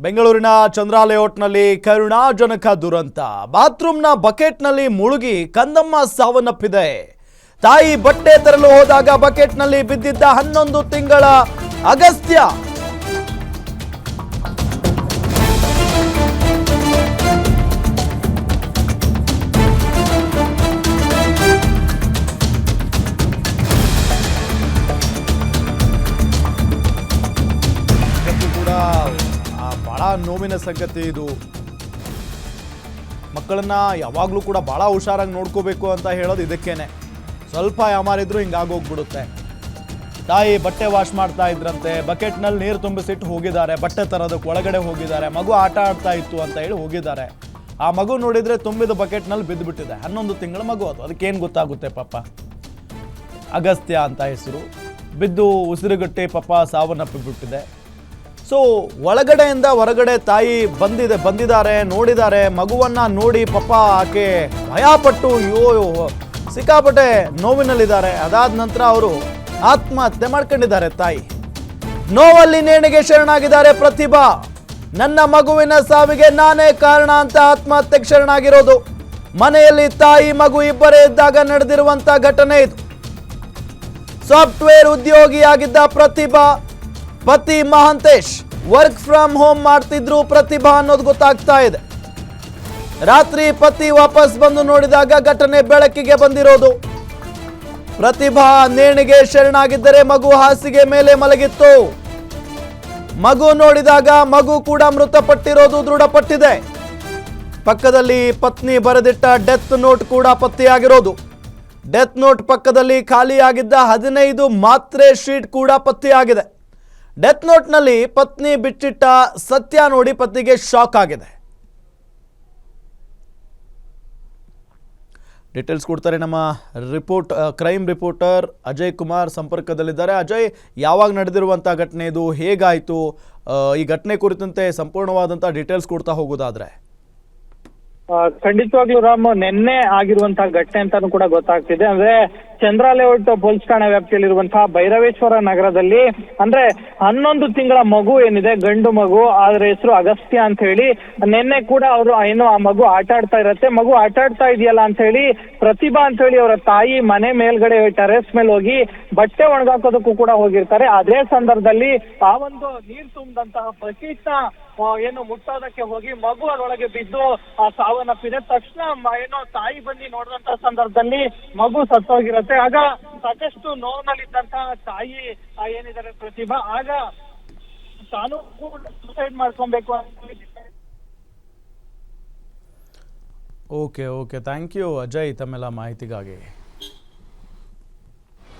ಬೆಂಗಳೂರಿನ ಚಂದ್ರ ಲೇಔಟ್ನಲ್ಲಿ ಕರುಣಾಜನಕ ದುರಂತ. ಬಾತ್ರೂಮ್ನ ಬಕೆಟ್ನಲ್ಲಿ ಮುಳುಗಿ ಕಂದಮ್ಮ ಸಾವನ್ನಪ್ಪಿದೆ. ತಾಯಿ ಬಟ್ಟೆ ತರಲು ಹೋದಾಗ ಬಕೆಟ್ನಲ್ಲಿ ಬಿದ್ದಿದ್ದ 11 ತಿಂಗಳ ಅಗಸ್ತ್ಯ. ಬಹಳ ನೋವಿನ ಸಂಗತಿ ಇದು. ಮಕ್ಕಳನ್ನ ಯಾವಾಗಲೂ ಕೂಡ ಬಹಳ ಹುಷಾರಾಗಿ ನೋಡ್ಕೋಬೇಕು ಅಂತ ಹೇಳೋದು ಇದಕ್ಕೇನೆ. ಸ್ವಲ್ಪ ಯಾಮಾರಿದ್ರು ಹಿಂಗಾಗೋಗ್ಬಿಡುತ್ತೆ. ತಾಯಿ ಬಟ್ಟೆ ವಾಶ್ ಮಾಡ್ತಾ ಇದ್ರಂತೆ, ಬಕೆಟ್ನಲ್ಲಿ ನೀರು ತುಂಬಿಸಿಟ್ಟು ಹೋಗಿದ್ದಾರೆ, ಬಟ್ಟೆ ತರೋದಕ್ಕೆ ಒಳಗಡೆ ಹೋಗಿದ್ದಾರೆ. ಮಗು ಆಟ ಆಡ್ತಾ ಇತ್ತು ಅಂತ ಹೇಳಿ ಹೋಗಿದ್ದಾರೆ. ಆ ಮಗು ನೋಡಿದ್ರೆ ತುಂಬಿದ ಬಕೆಟ್ನಲ್ಲಿ ಬಿದ್ದುಬಿಟ್ಟಿದೆ. 11 ತಿಂಗಳ ಮಗು ಅದು. ಅದಕ್ಕೇನು ಗೊತ್ತಾಗುತ್ತೆ ಪಾಪ. ಅಗಸ್ತ್ಯ ಅಂತ ಹೆಸರು. ಬಿದ್ದು ಉಸಿರುಗಟ್ಟಿ ಪಾಪ ಸಾವನ್ನಪ್ಪಿಬಿಟ್ಟಿದೆ. ಸೊ ಒಳಗಡೆಯಿಂದ ಹೊರಗಡೆ ತಾಯಿ ಬಂದಿದ್ದಾರೆ, ನೋಡಿದ್ದಾರೆ. ಮಗುವನ್ನ ನೋಡಿ ಪಾಪ ಆಕೆ ಭಯಪಟ್ಟು ಸಿಕ್ಕಾಪಟ್ಟೆ ನೋವಿನಲ್ಲಿದ್ದಾರೆ. ಅದಾದ ನಂತರ ಅವರು ಆತ್ಮಹತ್ಯೆ ಮಾಡ್ಕೊಂಡಿದ್ದಾರೆ. ತಾಯಿ ನೋವಲ್ಲಿ ನೇಣಿಗೆ ಶರಣಾಗಿದ್ದಾರೆ ಪ್ರತಿಭಾ. ನನ್ನ ಮಗುವಿನ ಸಾವಿಗೆ ನಾನೇ ಕಾರಣ ಅಂತ ಆತ್ಮಹತ್ಯೆಗೆ ಶರಣಾಗಿರೋದು. ಮನೆಯಲ್ಲಿ ತಾಯಿ ಮಗು ಇಬ್ಬರೇ ಇದ್ದಾಗ ನಡೆದಿರುವಂತ ಘಟನೆ ಇದು. ಸಾಫ್ಟ್ವೇರ್ ಉದ್ಯೋಗಿಯಾಗಿದ್ದ ಪ್ರತಿಭಾ ಪತಿ ಮಹಾಂತೇಶ್ ವರ್ಕ್ ಫ್ರಮ್ ಹೋಮ್ ಮಾಡ್ತಿದ್ರು ಪ್ರತಿಭಾ ಅನ್ನೋದು ಗೊತ್ತಾಗ್ತಾ ಇದೆ. ರಾತ್ರಿ ಪತಿ ವಾಪಸ್ ಬಂದು ನೋಡಿದಾಗ ಘಟನೆ ಬೆಳಕಿಗೆ ಬಂದಿರೋದು. ಪ್ರತಿಭಾ ನೇಣಿಗೆ ಶರಣಾಗಿದ್ದರೆ ಮಗು ಹಾಸಿಗೆ ಮೇಲೆ ಮಲಗಿತ್ತು. ಮಗು ನೋಡಿದಾಗ ಮಗು ಕೂಡ ಮೃತಪಟ್ಟಿರೋದು ದೃಢಪಟ್ಟಿದೆ. ಪಕ್ಕದಲ್ಲಿ ಪತ್ನಿ ಬರೆದಿಟ್ಟ ಡೆತ್ ನೋಟ್ ಕೂಡ ಪತ್ತೆಯಾಗಿರೋದು. ಡೆತ್ ನೋಟ್ ಪಕ್ಕದಲ್ಲಿ ಖಾಲಿಯಾಗಿದ್ದ 15 ಮಾತ್ರೆ ಶೀಟ್ ಕೂಡ ಪತ್ತೆಯಾಗಿದೆ. ಡೆತ್ ನೋಟ್ನಲ್ಲಿ ಪತ್ನಿ ಬಿಚ್ಚಿಟ್ಟ ಸತ್ಯ ನೋಡಿ ಪತ್ನಿಗೆ ಶಾಕ್ ಆಗಿದೆ. ಡೀಟೇಲ್ಸ್ ಕೊಡ್ತಾರೆ ನಮ್ಮ ಕ್ರೈಮ್ ರಿಪೋರ್ಟರ್ ಅಜಯ್ ಕುಮಾರ್ ಸಂಪರ್ಕದಲ್ಲಿದ್ದಾರೆ. ಅಜಯ್, ಯಾವಾಗ ನಡೆದಿರುವಂಥ ಘಟನೆ ಇದು, ಹೇಗಾಯಿತು? ಈ ಘಟನೆ ಕುರಿತಂತೆ ಸಂಪೂರ್ಣವಾದಂಥ ಡೀಟೇಲ್ಸ್ ಕೊಡ್ತಾ ಹೋಗೋದಾದ್ರೆ. ಖಂಡಿತವಾಗ್ಲೂ ರಾಮ್, ನಿನ್ನೆ ಆಗಿರುವಂತಹ ಘಟನೆ ಅಂತಾನು ಕೂಡ ಗೊತ್ತಾಗ್ತಿದೆ. ಅಂದ್ರೆ ಚಂದ್ರ ಲೇಔಟ್ ಪೊಲೀಸ್ ಠಾಣಾ ವ್ಯಾಪ್ತಿಯಲ್ಲಿರುವಂತಹ ಭೈರವೇಶ್ವರ ನಗರದಲ್ಲಿ ಅಂದ್ರೆ 11 ತಿಂಗಳ ಮಗು ಏನಿದೆ, ಗಂಡು ಮಗು, ಅದರ ಹೆಸರು ಅಗಸ್ತ್ಯ ಅಂತ ಹೇಳಿ. ನಿನ್ನೆ ಕೂಡ ಅವರು ಏನೋ ಆ ಮಗು ಆಟ ಆಡ್ತಾ ಇರತ್ತೆ. ಮಗು ಆಟ ಆಡ್ತಾ ಇದೆಯಲ್ಲ ಅಂತ ಹೇಳಿ ಪ್ರತಿಭಾ ಅಂತ ಹೇಳಿ ಅವರ ತಾಯಿ ಮನೆ ಮೇಲ್ಗಡೆ ಟೆರೆಸ್ ಮೇಲೆ ಹೋಗಿ ಬಟ್ಟೆ ಒಣಗಾಕೋದಕ್ಕೂ ಕೂಡ ಹೋಗಿರ್ತಾರೆ. ಅದೇ ಸಂದರ್ಭದಲ್ಲಿ ಆ ಒಂದು ನೀರು ತುಂಬಿದಂತಹ ಬಕೆಟ್ ಏನು ಮುಟ್ಟೋದಕ್ಕೆ ಹೋಗಿ ಮಗು ಅದರೊಳಗೆ ಬಿದ್ದು ಸಾವನ್ನಪ್ಪಿದೆ. ತಕ್ಷಣ ಏನೋ ತಾಯಿ ಬಂದು ನೋಡಿದಂತ ಸಂದರ್ಭದಲ್ಲಿ ಮಗು ಸತ್ತೋಗಿರತ್ತೆ. ಆಗ ಸಾಕಷ್ಟು ನೋವಿನಲ್ಲಿದ್ದಂತಹ ತಾಯಿ ಏನಿದ್ದಾರೆ ಪ್ರತಿಭಾ, ಆಗ ತಾನು ಕೂಡ ಸೂಸೈಡ್ ಮಾಡ್ಕೊಬೇಕು ಅಂತ. ಓಕೆ, ಥ್ಯಾಂಕ್ ಯು ಅಜಯ್ ತಮ್ಮೆಲ್ಲ ಮಾಹಿತಿಗಾಗಿ.